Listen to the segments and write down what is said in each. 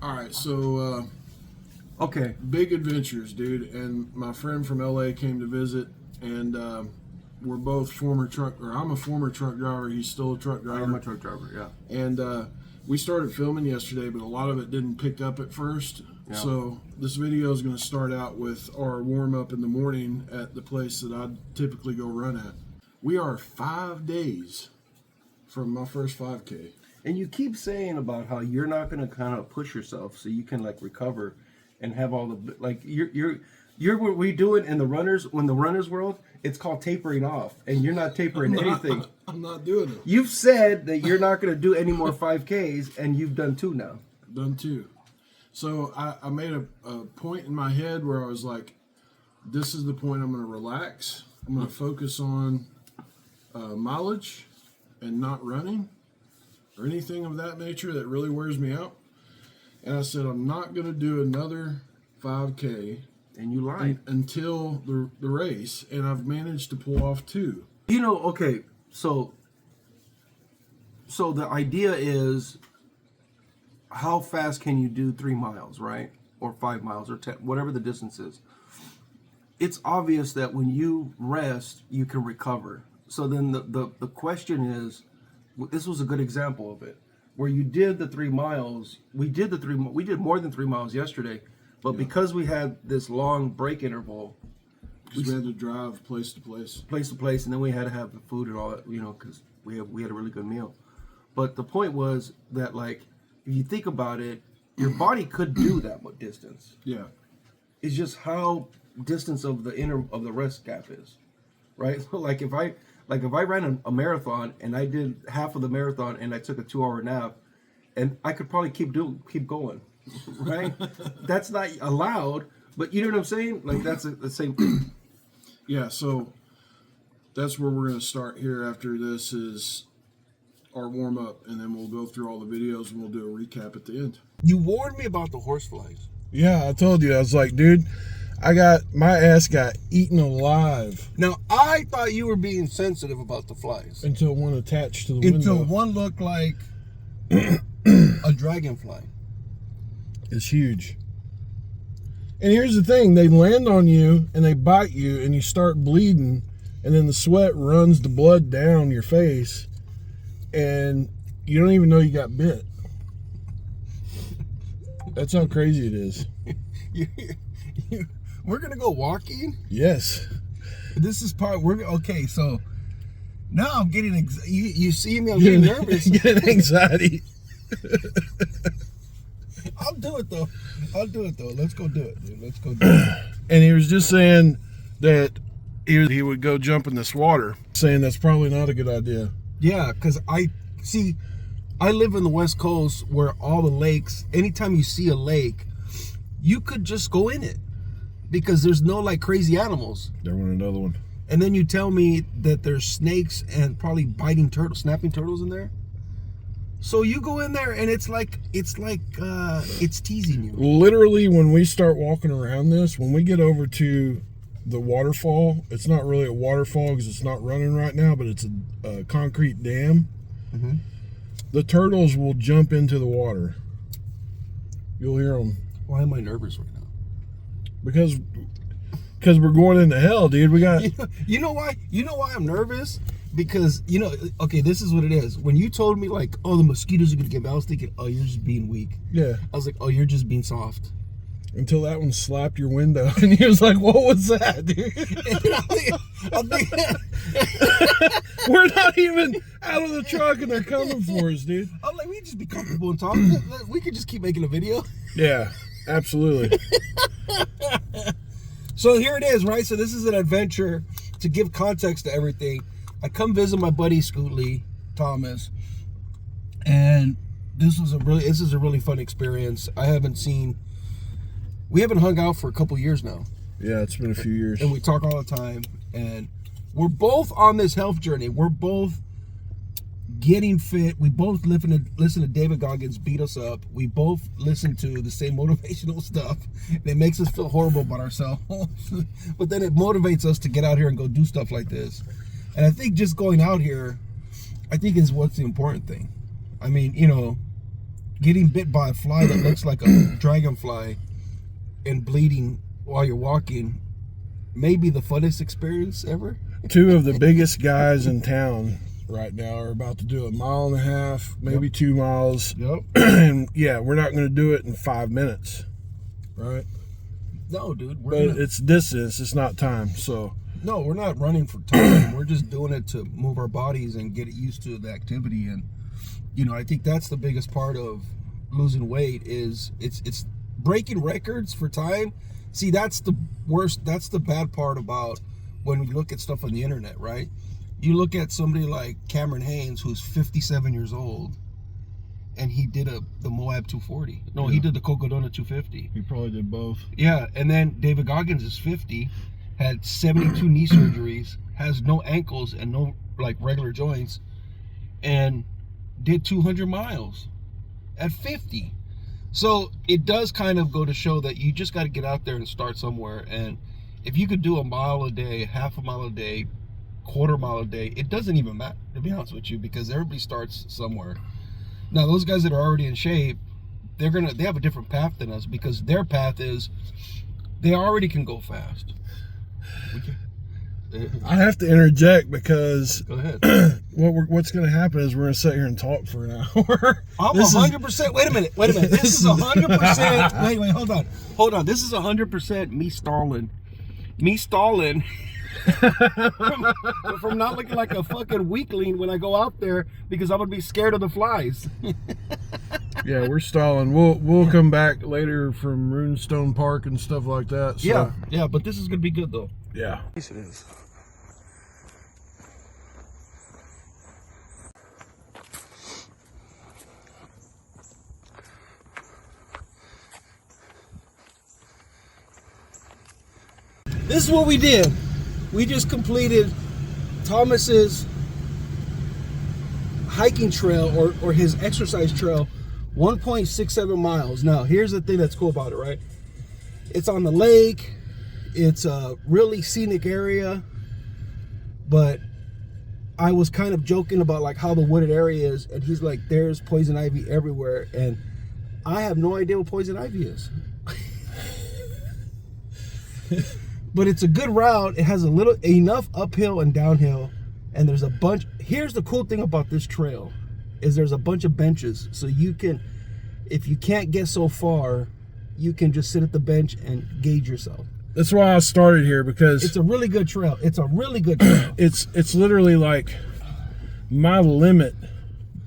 All right, so Okay. big adventures, dude. And my friend from LA came to visit, and we're both former truck, or I'm a former truck driver. He's still a truck driver. I'm a truck driver, yeah. And we started filming yesterday, but a lot of it didn't pick up at first. Yeah. So this video is going to start out with our warm up in the morning at the place that I typically go run at. We are 5 days from my first 5K. And you keep saying about how you're not going to kind of push yourself so you can like recover and have all the like you're what we do it in the runners world. It's called tapering off, and you're not tapering anything. I'm not doing it. You've said that you're not going to do any more 5Ks, and you've done 2 now. Done 2. So I made a point in my head where I was like, this is the point I'm going to relax. I'm going to focus on mileage and not running or anything of that nature that really wears me out. And I said, I'm not going to do another 5K. And you lied. Until the race, and I've managed to pull off 2. You know, okay, so the idea is, how fast can you do 3 miles, right? Or 5 miles, or 10, whatever the distance is. It's obvious that when you rest, you can recover. So then the question is, this was a good example of it, where you did the 3 miles. We did more than 3 miles yesterday, but because we had this long break interval, we had to drive place to place, and then we had to have the food and all that, you know, because we had a really good meal. But the point was that, like, if you think about it, your body could do that much distance. Yeah. It's just how distance of the rest gap is, right? So like if I ran a marathon and I did half of the marathon and I took a 2-hour nap, and I could probably keep going, right? That's not allowed, but you know what I'm saying? Like that's the same thing. Yeah. So that's where we're going to start here. After this is our warm up, and then we'll go through all the videos and we'll do a recap at the end. You warned me about the horseflies. Yeah, I told you. I was like, dude, my ass got eaten alive. Now, I thought you were being sensitive about the flies. Until one attached to the window. Until one looked like a dragonfly. It's huge. And here's the thing. They land on you, and they bite you, and you start bleeding, and then the sweat runs the blood down your face, and you don't even know you got bit. That's how crazy it is. We're gonna go walking. Yes. This is okay. So now I'm getting you see me. I'm getting nervous. Getting anxiety. I'll do it though. Let's go do it, dude. Let's go do it. And he was just saying that he would go jump in this water, saying that's probably not a good idea. Yeah, because I live in the West Coast where all the lakes, anytime you see a lake, you could just go in it because there's no like crazy animals. There went another one. And then you tell me that there's snakes and probably snapping turtles in there. So you go in there and it's teasing you. Literally, when we start walking around this, when we get over to the waterfall, it's not really a waterfall because it's not running right now, but it's a concrete dam. Mm-hmm. The turtles will jump into the water. You'll hear them. Why am I nervous right now? Because we're going into hell, dude. We got. You know why? You know why I'm nervous? Because okay, this is what it is. When you told me like, oh, the mosquitoes are gonna get me, I was thinking, oh, you're just being weak. Yeah. I was like, oh, you're just being soft. Until that one slapped your window, and he was like, "What was that, dude?" We're not even out of the truck, and they're coming for us, dude. I'm like, we just be comfortable and talk. We could just keep making a video. Yeah, absolutely. So here it is, right? So this is an adventure. To give context to everything, I come visit my buddy Scootley Thomas, and this is a really fun experience. We haven't hung out for a couple years now. Yeah, it's been a few years. And we talk all the time. And we're both on this health journey. We're both getting fit. We both listen to David Goggins beat us up. We both listen to the same motivational stuff. And it makes us feel horrible about ourselves. But then it motivates us to get out here and go do stuff like this. And I think just going out here, is what's the important thing. I mean, getting bit by a fly that looks like a dragonfly and bleeding while you're walking may be the funnest experience ever. Two of the biggest guys in town right now are about to do 1.5 miles, maybe 2 miles. Yep. And yeah, we're not going to do it in 5 minutes, right? No, dude. It's distance, it's not time. So no, we're not running for time. We're just doing it to move our bodies and get used to the activity. And I think that's the biggest part of losing weight is it's breaking records for time. See, that's the worst. That's the bad part about when we look at stuff on the internet, right? You look at somebody like Cameron Haynes, who's 57 years old, and he did the Moab 240. No, he did the Cocodona 250. he probably did both. Yeah, and then David Goggins is 50, had 72 knee surgeries, has no ankles and no like regular joints, and did 200 miles at 50. So it does kind of go to show that you just got to get out there and start somewhere. And if you could do 1 mile a day, half a mile a day, quarter mile a day, it doesn't even matter, to be honest with you, because everybody starts somewhere. Now those guys that are already in shape, they have a different path than us, because their path is they already can go fast. I have to interject because Go ahead. what's going to happen is we're going to sit here and talk for an hour. I'm 100%. Wait a minute. This is 100%. Wait. Hold on. This is 100% me stalling. From not looking like a fucking weakling when I go out there, because I'm gonna be scared of the flies. Yeah, we're stalling. We'll come back later from Runestone Park and stuff like that. So. Yeah. But this is gonna be good though. Yeah. Yes, it is. This is what we did. We just completed Thomas's hiking trail or his exercise trail, 1.67 miles. Now, here's the thing that's cool about it, right? It's on the lake. It's a really scenic area. But I was kind of joking about like how the wooded area is, and he's like, there's poison ivy everywhere. And I have no idea what poison ivy is. But it's a good route. It has enough uphill and downhill, and there's a bunch. Here's the cool thing about this trail is there's a bunch of benches, so you can, if you can't get so far, you can just sit at the bench and gauge yourself. That's why I started here, because it's a really good trail. It's literally like my limit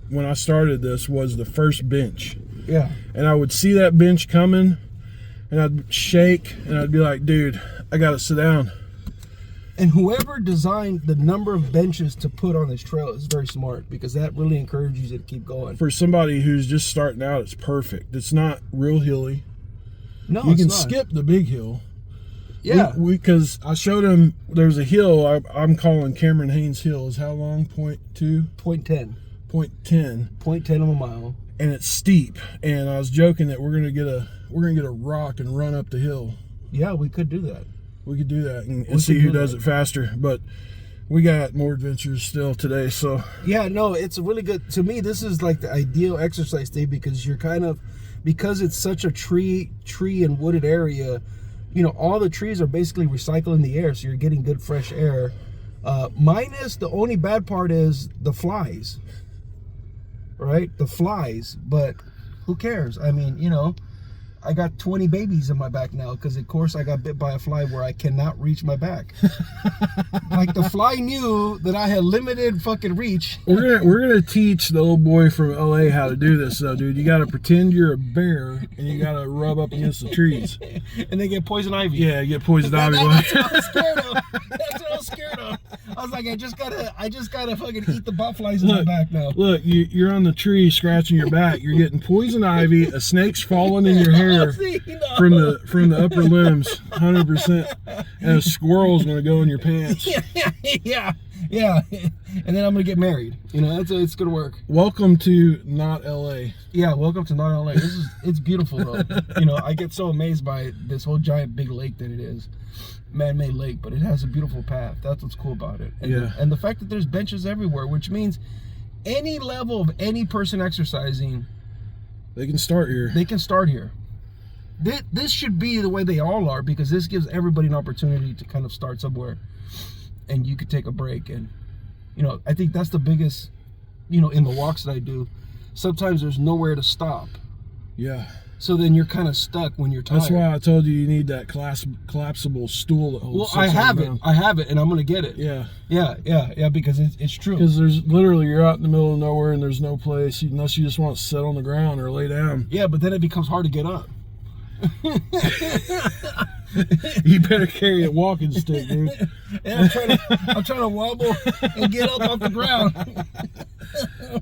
when I started this was the first bench. Yeah. And I would see that bench coming, and I'd shake, and I'd be like, dude, I gotta sit down. And whoever designed the number of benches to put on this trail is very smart, because that really encourages you to keep going. For somebody who's just starting out, it's perfect. It's not real hilly. No, you it's can not. skip the big hill. Yeah. Because I showed him there's a hill I'm calling Cameron Haynes Hill. Is how long? 0.2? 0.10. 0.10. 0.10 of a mile. And it's steep. And I was joking that we're gonna get a rock and run up the hill. Yeah, we could do that. We could do that and see who does it faster. But we got more adventures still today, so. Yeah, no, it's a really good, to me, this is like the ideal exercise day, because you're because it's such a tree and wooded area, all the trees are basically recycling the air, so you're getting good fresh air. Minus the only bad part is the flies, right? The flies, but who cares? I mean, I got 20 babies in my back now, because of course I got bit by a fly where I cannot reach my back. Like the fly knew that I had limited fucking reach. We're gonna teach the old boy from LA how to do this though, dude. You gotta pretend you're a bear and you gotta rub up against the trees. And they get poison ivy. Yeah, you get poison ivy. That's what I was scared of. That's what I was scared of. I was like, I just gotta fucking eat the botflies in my back now. Look, you're on the tree scratching your back. You're getting poison ivy. A snake's falling in your hair from the upper limbs, 100%. And a squirrel's gonna go in your pants. Yeah. And then I'm gonna get married. It's gonna work. Welcome to not LA. Yeah, welcome to not LA. It's beautiful though. I get so amazed by this whole giant big lake that it is. Man-made lake, but it has a beautiful path. That's what's cool about it. And the fact that there's benches everywhere, which means any level of any person exercising, They can start here. They can start here. This should be the way they all are, because this gives everybody an opportunity to kind of start somewhere, and you could take a break. And I think that's the biggest, in the walks that I do, sometimes there's nowhere to stop. Yeah. So then you're kind of stuck when you're tired. That's why I told you need that collapsible stool that holds. Well, I have it, and I'm gonna get it. Yeah. Yeah, because it's true. Because there's literally, you're out in the middle of nowhere and there's no place unless you just want to sit on the ground or lay down. Yeah, but then it becomes hard to get up. You better carry a walking stick, dude. Yeah, I'm trying to wobble and get up off the ground.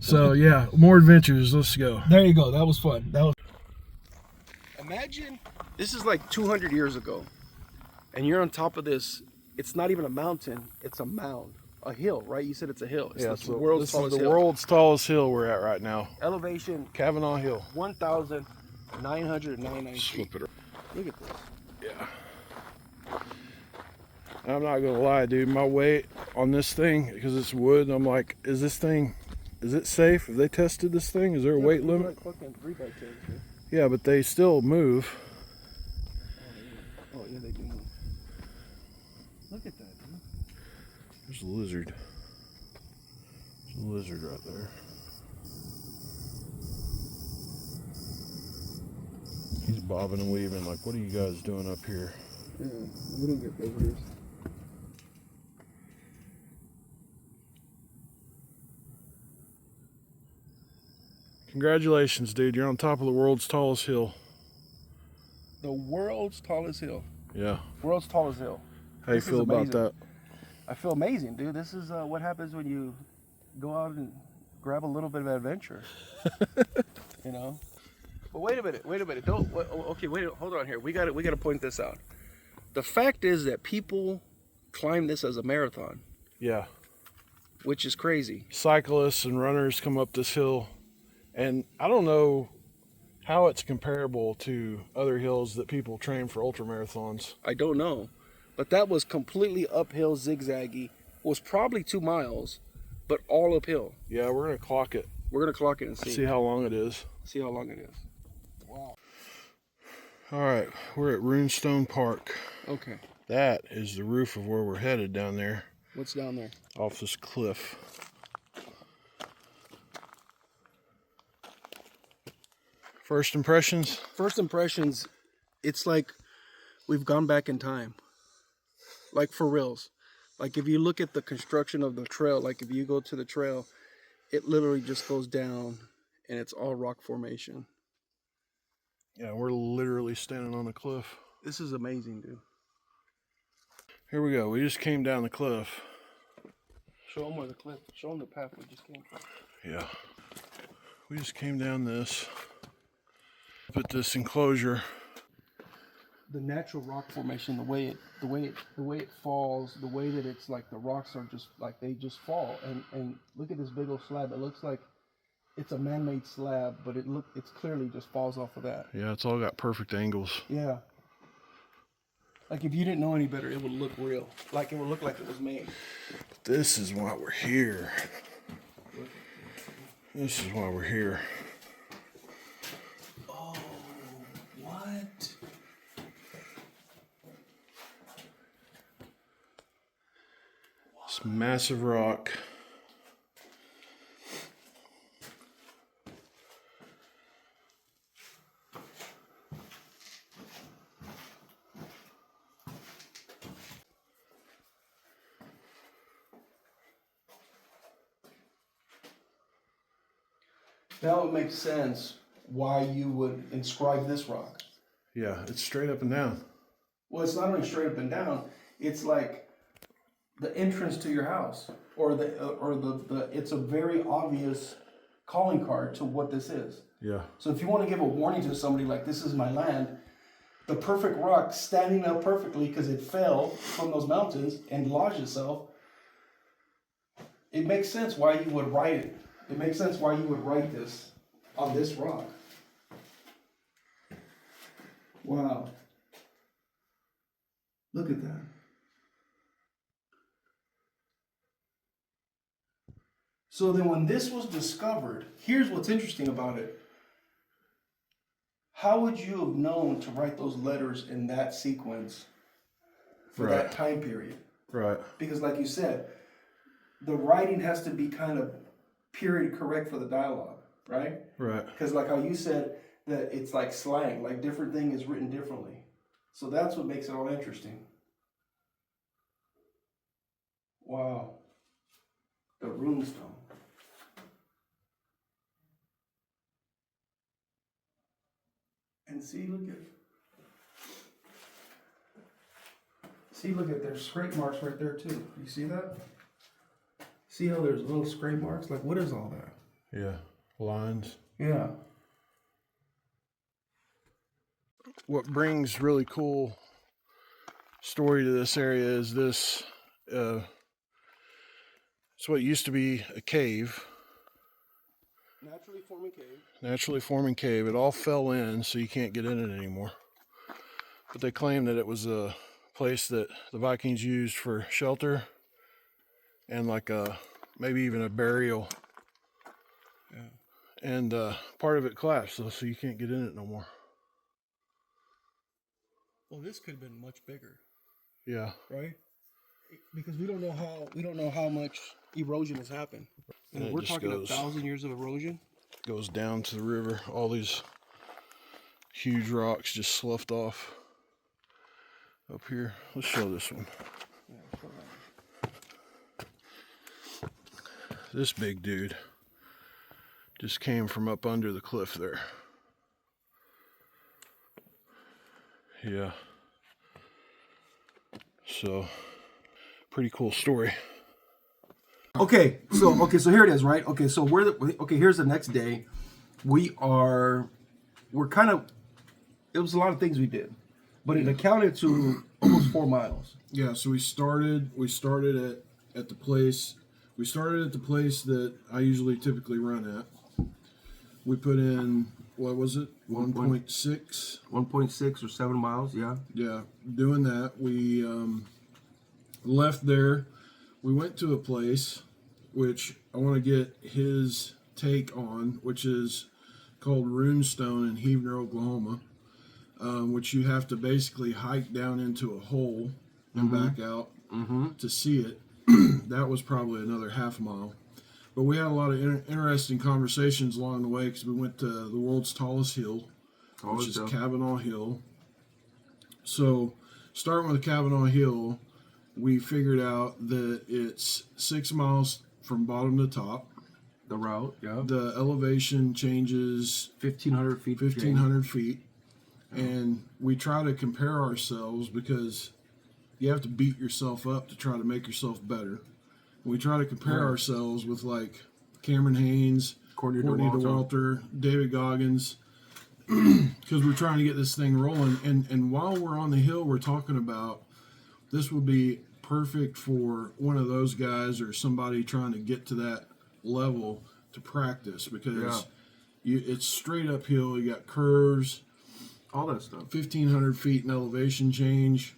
So yeah, more adventures. Let's go. There you go. That was fun. Imagine this is like 200 years ago, and you're on top of this. It's not even a mountain; it's a mound, a hill, right? You said it's a hill. It's Yeah, the world's tallest hill. world's tallest hill we're at right now. Elevation Cavanaugh Hill. 1,999 feet. Flip it. Look at this. Yeah. I'm not gonna lie, dude. My weight on this thing, because it's wood, I'm like, is it safe? Have they tested this thing? Is there a weight limit? Like fucking 3x10s, dude. Yeah, but they still move. Oh yeah, they do move. Look at that, dude. There's a lizard. There's a lizard right there. He's bobbing and weaving like, what are you guys doing up here? Yeah, we don't get visitors. Congratulations, dude. You're on top of the world's tallest hill. The world's tallest hill. Yeah. World's tallest hill. How you feel about that? I feel amazing, dude. This is what happens when you go out and grab a little bit of adventure. But wait a minute. Don't. Okay, wait. Hold on here. We got to point this out. The fact is that people climb this as a marathon. Yeah. Which is crazy. Cyclists and runners come up this hill, and I don't know how it's comparable to other hills that people train for ultra marathons. I don't know, but that was completely uphill, zigzaggy. Was probably 2 miles, but all uphill. Yeah, we're gonna clock it. We're gonna clock it and see. See how long it is. See how long it is. Wow. All right, we're at Runestone Park. Okay. That is the roof of where we're headed down there. What's down there? Off this cliff. First impressions? First impressions, it's like we've gone back in time. Like for reals. Like if you look at the construction of the trail, like if you go to the trail, it literally just goes down and it's all rock formation. Yeah, we're literally standing on a cliff. This is amazing, dude. Here we go. We just came down the cliff. Show them where the cliff, show them the path we just came from. Yeah. We just came down this. Up at this enclosure. The natural rock formation, the way it falls, the way that it's like the rocks are just like they just fall. And look at this big old slab. It looks like it's a man-made slab, but it's clearly just falls off of that. Yeah, it's all got perfect angles. Yeah. Like if you didn't know any better, it would look real. Like it would look like it was made. This is why we're here. This is why we're here. Oh, what? This massive rock. Now it makes sense why you would inscribe this rock. Yeah, it's straight up and down. Well, it's not only straight up and down, it's like the entrance to your house, or the it's a very obvious calling card to what this is. Yeah. So if you want to give a warning to somebody like this is my land, the perfect rock standing up perfectly because it fell from those mountains and lodged itself, it makes sense why you would write it. It makes sense why you would write this on this rock. Wow. Look at that. So then when this was discovered, here's what's interesting about it. how would you have known to write those letters in that sequence for that time period? Right. Because like you said, the writing has to be kind of period correct for the dialogue, right? Right. Because like how you said that it's like slang, like different thing is written differently. So that's what makes it all interesting. Wow. The runestone. And see, look at there's scrape marks right there too. You see that? See how there's little scrape marks? Like, what is all that? Yeah. Lines. Yeah. What brings really cool story to this area is this. It's what used to be a cave. Naturally forming cave. It all fell in, so you can't get in it anymore. But they claim that it was a place that the Vikings used for shelter and like maybe even a burial. Yeah. And part of it collapsed, so you can't get in it no more. Well, this could have been much bigger. Yeah. Right? Because we don't know how much erosion has happened. And we're talking 1,000 years of erosion. Goes down to the river. All these huge rocks just sloughed off up here. Let's show this one. This big dude just came from up under the cliff there. Yeah. So, pretty cool story. Okay, so here it is, right? Okay, so here's the next day. We're kind of, it was a lot of things we did, but it accounted to almost 4 miles. Yeah, so we started at the place. We started at the place that I typically run at. We put in, what was it? 1.6. 1.6 or 7 miles, yeah. Yeah, doing that. We left there. We went to a place which I want to get his take on, which is called Runestone in Heavener, Oklahoma, which you have to basically hike down into a hole and back out to see it. That was probably another half mile. But we had a lot of interesting conversations along the way because we went to the world's tallest hill, which is Cavanaugh Hill. So, starting with Cavanaugh Hill, we figured out that it's 6 miles from bottom to top. The route, yeah. The elevation changes 1,500 feet. 1,500 feet. And we try to compare ourselves because you have to beat yourself up to try to make yourself better. We try to compare ourselves with like Cameron Haynes, Courtney DeWalter, David Goggins, because we're trying to get this thing rolling. And while we're on the hill, we're talking about this would be perfect for one of those guys or somebody trying to get to that level to practice because it's straight uphill. You got curves, all that stuff. 1,500 feet in elevation change.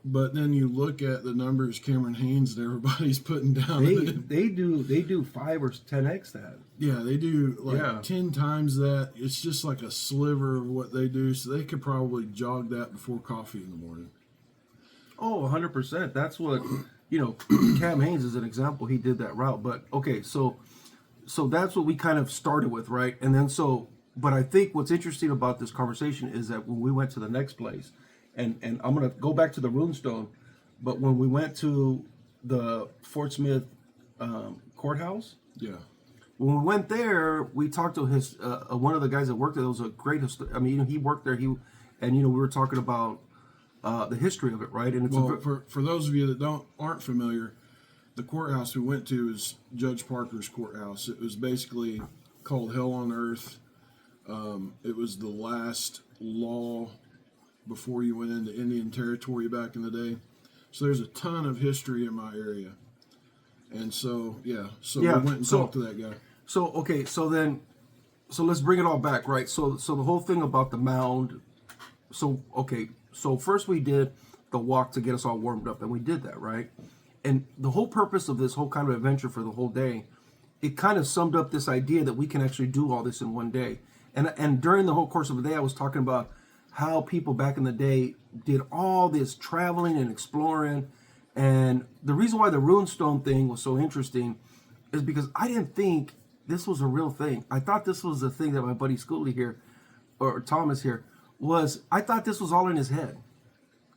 But then you look at the numbers Cameron Haynes and everybody's putting down. They do 5 or 10x that. Yeah, they do like 10 times that. It's just like a sliver of what they do. So they could probably jog that before coffee in the morning. Oh, 100%. That's what, Cam Haynes is an example. He did that route. But okay, so that's what we kind of started with, right? And then but I think what's interesting about this conversation is that when we went to the next place, and I'm going to go back to the Runestone, but when we went to the Fort Smith courthouse, when we went there, we talked to his one of the guys that worked there. It was a great, he worked there. We were talking about the history of it, right? And it's for those of you that aren't familiar, the courthouse we went to is Judge Parker's courthouse. It was basically called Hell on Earth. It was the last law before you went into Indian Territory back in the day. So there's a ton of history in my area. And so we went and talked to that guy. So let's bring it all back, right? So the whole thing about the mound. So first we did the walk to get us all warmed up, and we did that, right? And the whole purpose of this whole kind of adventure for the whole day, it kind of summed up this idea that we can actually do all this in one day. And during the whole course of the day, I was talking about how people back in the day did all this traveling and exploring. And the reason why the runestone thing was so interesting is because I didn't think this was a real thing. I thought this was a thing that my buddy Schooley here, or Thomas here, I thought this was all in his head.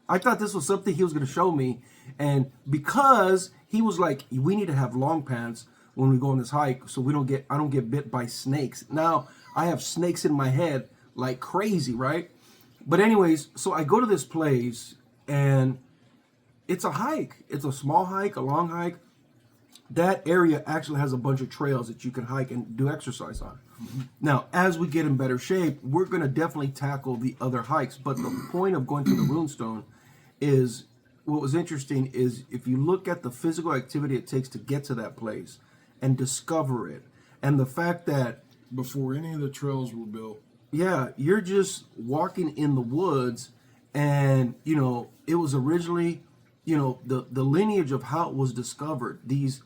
I thought this was something he was going to show me. And because he was like, we need to have long pants when we go on this hike so I don't get bit by snakes. Now I have snakes in my head like crazy, right? But anyways, so I go to this place and it's a hike. It's a small hike, a long hike. That area actually has a bunch of trails that you can hike and do exercise on. Mm-hmm. Now, as we get in better shape, we're going to definitely tackle the other hikes. But the point of going to the Runestone is, what was interesting is if you look at the physical activity it takes to get to that place and discover it, and the fact that before any of the trails were built, yeah, you're just walking in the woods, and it was originally, the lineage of how it was discovered. These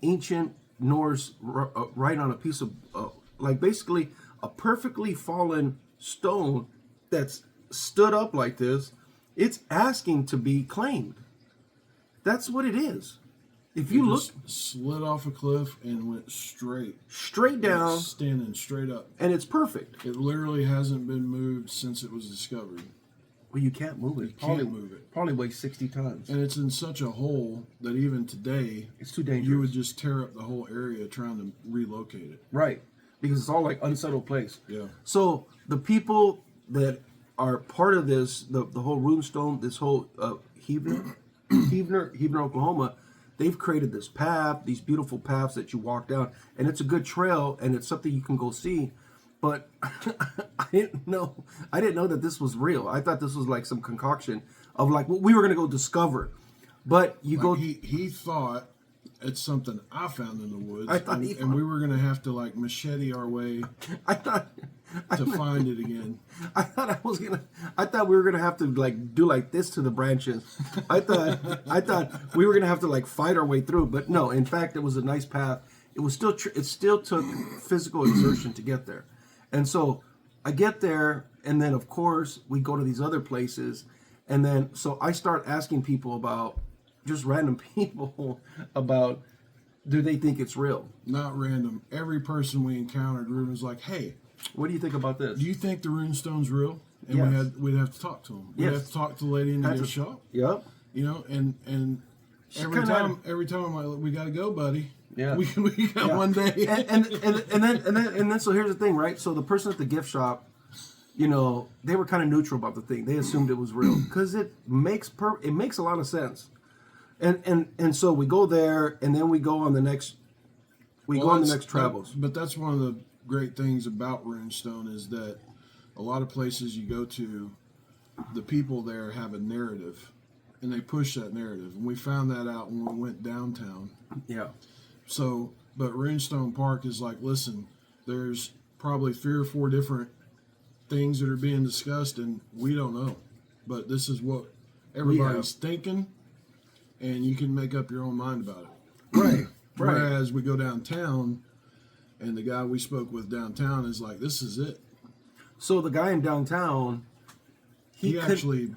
ancient Norse, right on a piece of like basically a perfectly fallen stone that's stood up like this. It's asking to be claimed. That's what it is. If you look, slid off a cliff and went straight down, standing straight up, and it's perfect. It literally hasn't been moved since it was discovered. Well, you can't move it. You can't move it. Probably weighs 60 tons. And it's in such a hole that even today, it's too dangerous. You would just tear up the whole area trying to relocate it. Right, because it's all like unsettled place. Yeah. So the people that are part of this, the whole Runestone, this whole Heavener, Oklahoma, they've created this path, these beautiful paths that you walk down, and it's a good trail, and it's something you can go see. But I didn't know that this was real. I thought this was like some concoction of like what we were gonna go discover. But he thought it's something I found in the woods. I thought and we were gonna have to like machete our way to find it again. I thought we were gonna have to like do like this to the branches. I thought we were gonna have to like fight our way through, but no. In fact, it was a nice path. It still took physical exertion to get there. And so I get there, and then of course we go to these other places, and then so I start asking people about, just random people about, do they think it's real? Not random. Every person we encountered, Reuben was like, "Hey, what do you think about this? Do you think the Runestone's real?" And yes. we'd have to talk to them. We'd have to talk to the lady in the gift shop. Yep. And every time I'm like, "We got to go, buddy." Yeah, we got one day. and then so here's the thing, right? So the person at the gift shop, they were kind of neutral about the thing. They assumed it was real because it makes a lot of sense. And so we go there, and then we go on the next travels. But that's one of the great things about Runestone is that a lot of places you go to, the people there have a narrative, and they push that narrative. And we found that out when we went downtown. Yeah. So, but Runestone Park is like, listen, there's probably 3 or 4 different things that are being discussed, and we don't know. But this is what everybody's thinking, and you can make up your own mind about it. Right. Whereas we go downtown, and the guy we spoke with downtown is like, this is it. So the guy in downtown, he actually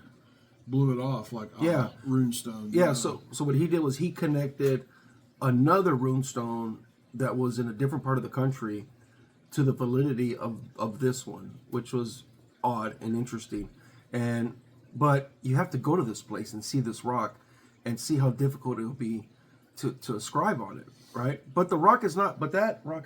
blew it off like, Runestone. Yeah, so what he did was he connected another runestone that was in a different part of the country to the validity of this one, which was odd and interesting. But you have to go to this place and see this rock and see how difficult it will be to ascribe on it, right? But that rock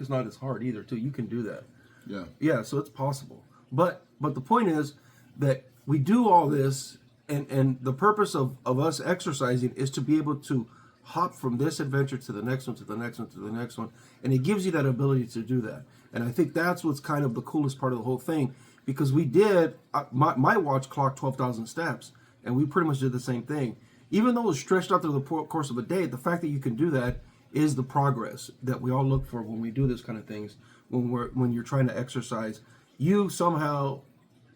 is not as hard either, too. You can do that. Yeah. Yeah, so it's possible. But the point is that we do all this, and the purpose of us exercising is to be able to hop from this adventure to the next one, to the next one, to the next one. And it gives you that ability to do that. And I think that's what's kind of the coolest part of the whole thing, because we did, my watch clocked 12,000 steps, and we pretty much did the same thing. Even though it was stretched out through the course of a day, the fact that you can do that is the progress that we all look for when we do this kind of things. When you're trying to exercise, you somehow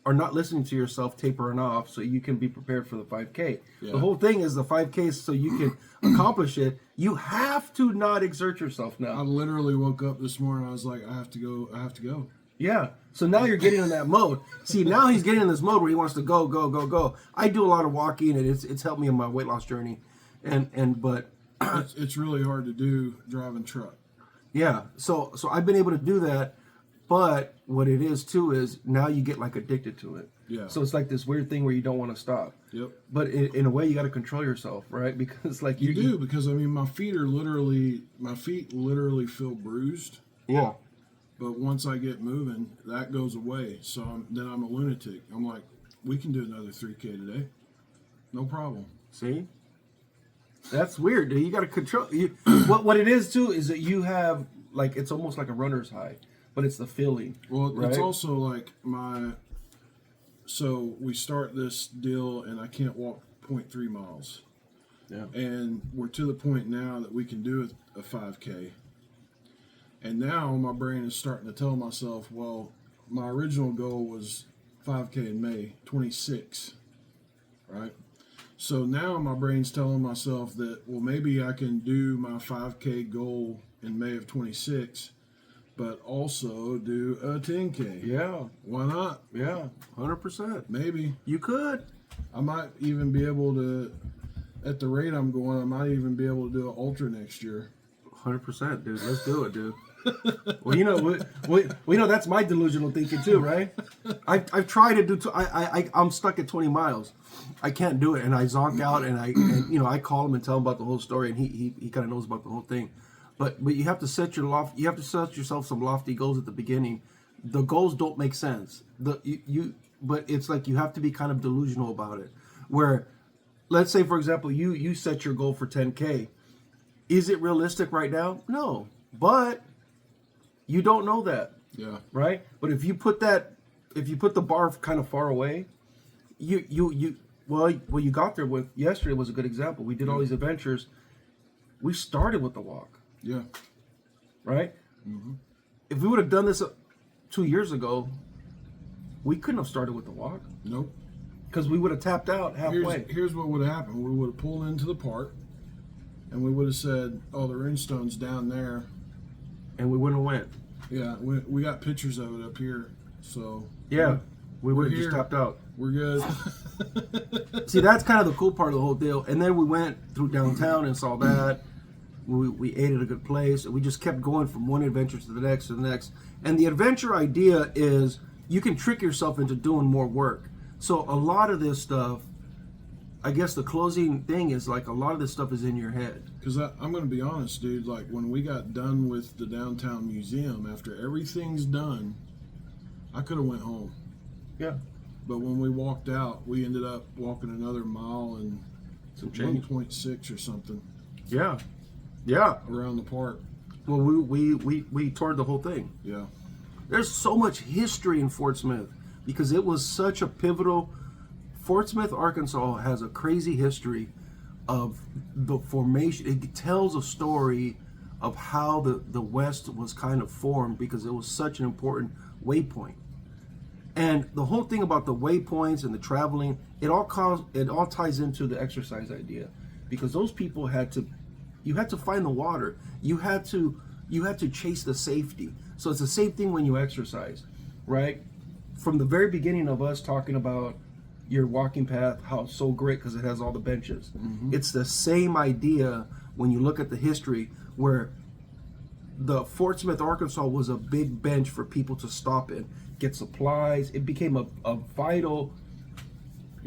are not listening to yourself tapering off so you can be prepared for the 5K. Yeah. The whole thing is the 5K so you can accomplish it. You have to not exert yourself now. I literally woke up this morning. I was like, I have to go. Yeah. So now you're getting in that mode. See, now he's getting in this mode where he wants to go, go, go, go. I do a lot of walking, and it's helped me in my weight loss journey. But it's really hard to do driving truck. yeah. So I've been able to do that. But what it is too is now you get like addicted to it. Yeah. So it's like this weird thing where you don't want to stop. Yep. But in a way, you got to control yourself, right? Because like you do, because I mean, my feet literally feel bruised. Yeah. But once I get moving, that goes away. So then I'm a lunatic. I'm like, we can do another 3K today, no problem. See, that's weird, dude. You got to control. What it is too is that you have like it's almost like a runner's high, but it's the feeling. Well, right? It's also like so we start this deal, and I can't walk 0.3 miles. Yeah. And we're to the point now that we can do a 5K. And now my brain is starting to tell myself, well, my original goal was 5K in May 26, right? So now my brain's telling myself that, well, maybe I can do my 5K goal in May of 26, but also do a 10K. Yeah. Why not? Yeah. 100%. Maybe. You could. I might even be able to, at the rate I'm going, I might even be able to do an ultra next year. 100%, dude. Let's do it, dude. Well, you know, that's my delusional thinking too, right? I've tried to do. I'm stuck at 20 miles. I can't do it, and I zonk out, and I call him and tell him about the whole story, and he kind of knows about the whole thing. But you have to set yourself some lofty goals at the beginning. The goals don't make sense. But it's like you have to be kind of delusional about it. Where, let's say for example, you set your goal for 10K. Is it realistic right now? No, but you don't know that. Yeah. Right? But if you put the bar kind of far away, you got there with yesterday was a good example. We did all these adventures. We started with the walk. Yeah. Right? Mm-hmm. If we would have done this 2 years ago, we couldn't have started with the walk. Nope. Because we would have tapped out halfway. Here's what would have happened. We would have pulled into the park, and we would have said, oh, the runestone's down there. And we wouldn't have went. Yeah, we got pictures of it up here. So yeah, we would have here. just tapped out. We're good. See, that's kind of the cool part of the whole deal. And then we went through downtown and saw that. We ate at a good place. And we just kept going from one adventure to the next to the next. And the adventure idea is you can trick yourself into doing more work. So a lot of this stuff, I guess the closing thing is like a lot of this stuff is in your head. Because I'm going to be honest, dude. Like when we got done with the downtown museum, after everything's done, I could have went home. Yeah. But when we walked out, we ended up walking another mile and some change. 1.6 or something. Yeah. Yeah. Around the park. Well, we toured the whole thing. Yeah. There's so much history in Fort Smith because it was such a pivotal. Fort Smith, Arkansas has a crazy history of the formation. It tells a story of how the West was kind of formed because it was such an important waypoint. And the whole thing about the waypoints and the traveling, it all ties into the exercise idea, because those people you had to find the water. You had to chase the safety. So it's the same thing when you exercise, right? From the very beginning of us talking about your walking path, how it's so great because it has all the benches. Mm-hmm. It's the same idea when you look at the history where the Fort Smith, Arkansas was a big bench for people to stop in, get supplies. It became a vital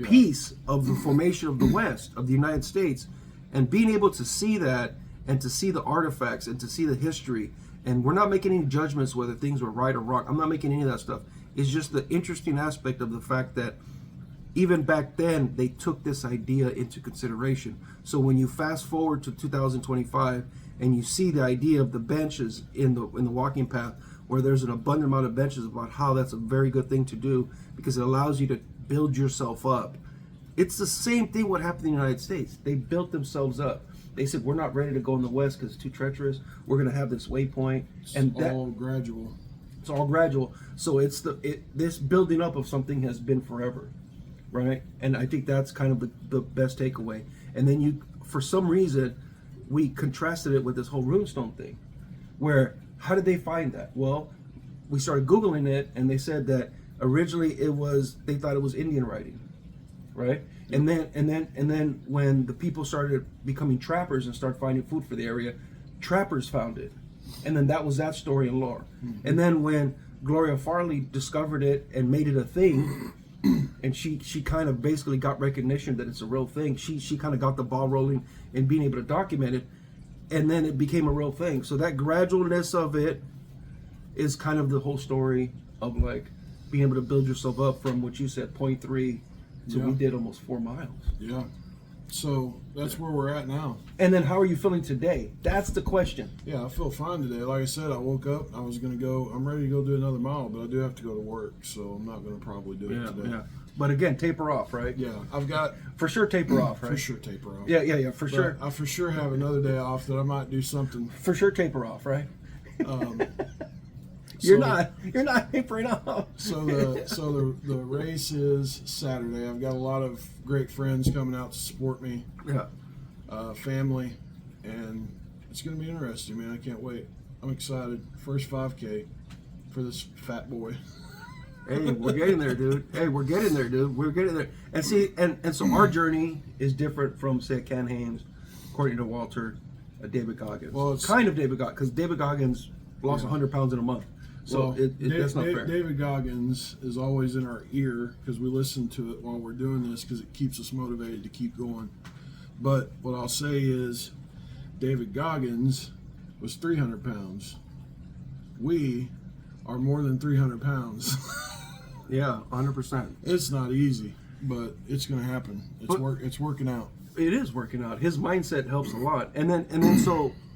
piece of the formation of the West, of the United States. And being able to see that and to see the artifacts and to see the history, and we're not making any judgments whether things were right or wrong. I'm not making any of that stuff. It's just the interesting aspect of the fact that even back then, they took this idea into consideration. So when you fast forward to 2025 and you see the idea of the benches in the walking path, where there's an abundant amount of benches, about how that's a very good thing to do because it allows you to build yourself up. It's the same thing what happened in the United States. They built themselves up. They said, we're not ready to go in the West because it's too treacherous. We're going to have this waypoint. It's all gradual. It's all gradual. So this building up of something has been forever. Right, and I think that's kind of the best takeaway. And then for some reason, we contrasted it with this whole runestone thing, where how did they find that? Well, we started Googling it, and they said that originally they thought it was Indian writing, right? And then when the people started becoming trappers and started finding food for the area, trappers found it, and then that was that story and lore. And then when Gloria Farley discovered it and made it a thing, and she kind of basically got recognition that it's a real thing. She kind of got the ball rolling in being able to document it, and then it became a real thing. So that gradualness of it is kind of the whole story of like being able to build yourself up from what you said 0.3 to we did almost 4 miles. Yeah. So that's where we're at now. And then how are you feeling today? That's the question. Yeah, I feel fine today. Like I said, I woke up, I'm ready to go do another mile, but I do have to go to work, so I'm not going to probably do it today. Yeah. But again, taper off, right? Yeah, I've got... For sure taper off, right? For sure taper off. Yeah, for sure. I for sure have another day off that I might do something. For sure taper off, right? So you're not tapering off. So the race is Saturday. I've got a lot of great friends coming out to support me. Yeah. Family, and it's going to be interesting, man. I can't wait. I'm excited. First 5K for this fat boy. Hey, we're getting there, dude. We're getting there. And see, and so our journey is different from, say, Ken Haynes, according to Walter, David Goggins. Well, it's kind of David Goggins, because David Goggins lost 100 pounds in a month. So that's not fair. David Goggins is always in our ear because we listen to it while we're doing this because it keeps us motivated to keep going. But what I'll say is David Goggins was 300 pounds. We are more than 300 pounds. Yeah, 100%. It's not easy, but it's going to happen. It's working out. It is working out. His mindset helps a lot. And then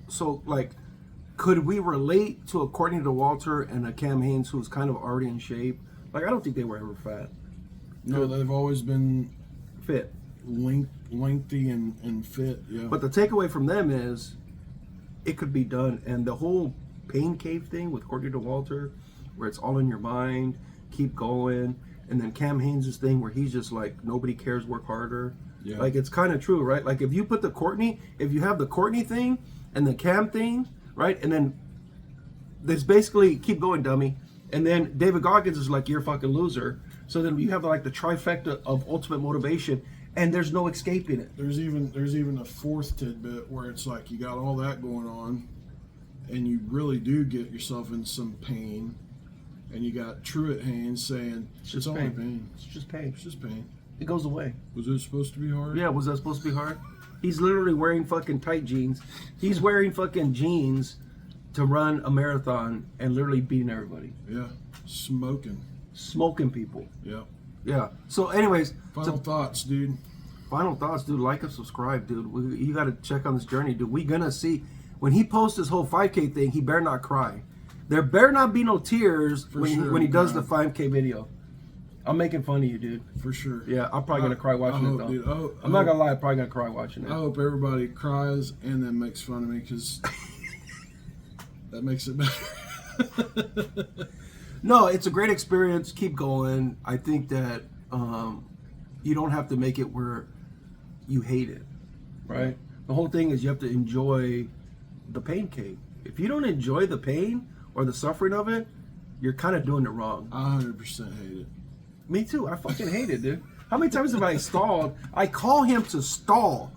so like, could we relate to, according to Walter and Cam Haynes, who's kind of already in shape? Like, I don't think they were ever fat. No, they've always been fit, lengthy and fit. Yeah. But the takeaway from them is it could be done. And the whole pain cave thing with, according to Walter, where it's all in your mind, keep going. And then Cam Haynes' thing where he's just like, nobody cares, work harder. Yeah. Like, it's kind of true, right? Like, if you have the Courtney thing and the Cam thing, right? And then there's basically keep going, dummy. And then David Goggins is like, you're a fucking loser. So then you have like the trifecta of ultimate motivation, and there's no escaping it. There's even a fourth tidbit where it's like you got all that going on, and you really do get yourself in some pain, and you got Truett Haynes saying it's only pain. It's just pain. It's just pain. It goes away. Was it supposed to be hard? Yeah, was that supposed to be hard? He's literally wearing fucking tight jeans. He's wearing fucking jeans to run a marathon and literally beating everybody. Yeah, smoking people. Yeah. Yeah. So, anyways, final thoughts, dude. Like and subscribe, dude. You got to check on this journey, dude. We gonna see when he posts this whole 5K thing. He better not cry. There better not be no tears when he does the 5K video. I'm making fun of you, dude. For sure. Yeah, I'm probably gonna cry watching it though. Dude, I'm not gonna lie, I'm probably gonna cry watching it. I hope everybody cries and then makes fun of me because that makes it better. No, it's a great experience. Keep going. I think that you don't have to make it where you hate it, right? The whole thing is you have to enjoy the pain cave. If you don't enjoy the pain or the suffering of it, you're kind of doing it wrong. I 100% hate it. Me too. I fucking hate it, dude. How many times have I stalled? I call him to stall.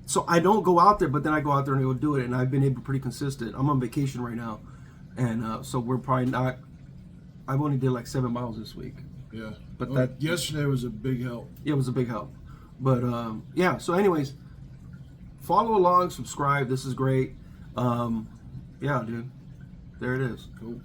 So I don't go out there, but then I go out there and go do it. And I've been able pretty consistent. I'm on vacation right now. And so we're probably not. I've only did like 7 miles this week. Yeah. But yesterday was a big help. It was a big help. But yeah, so anyways, follow along, subscribe. This is great. Yeah, dude. There it is. Cool.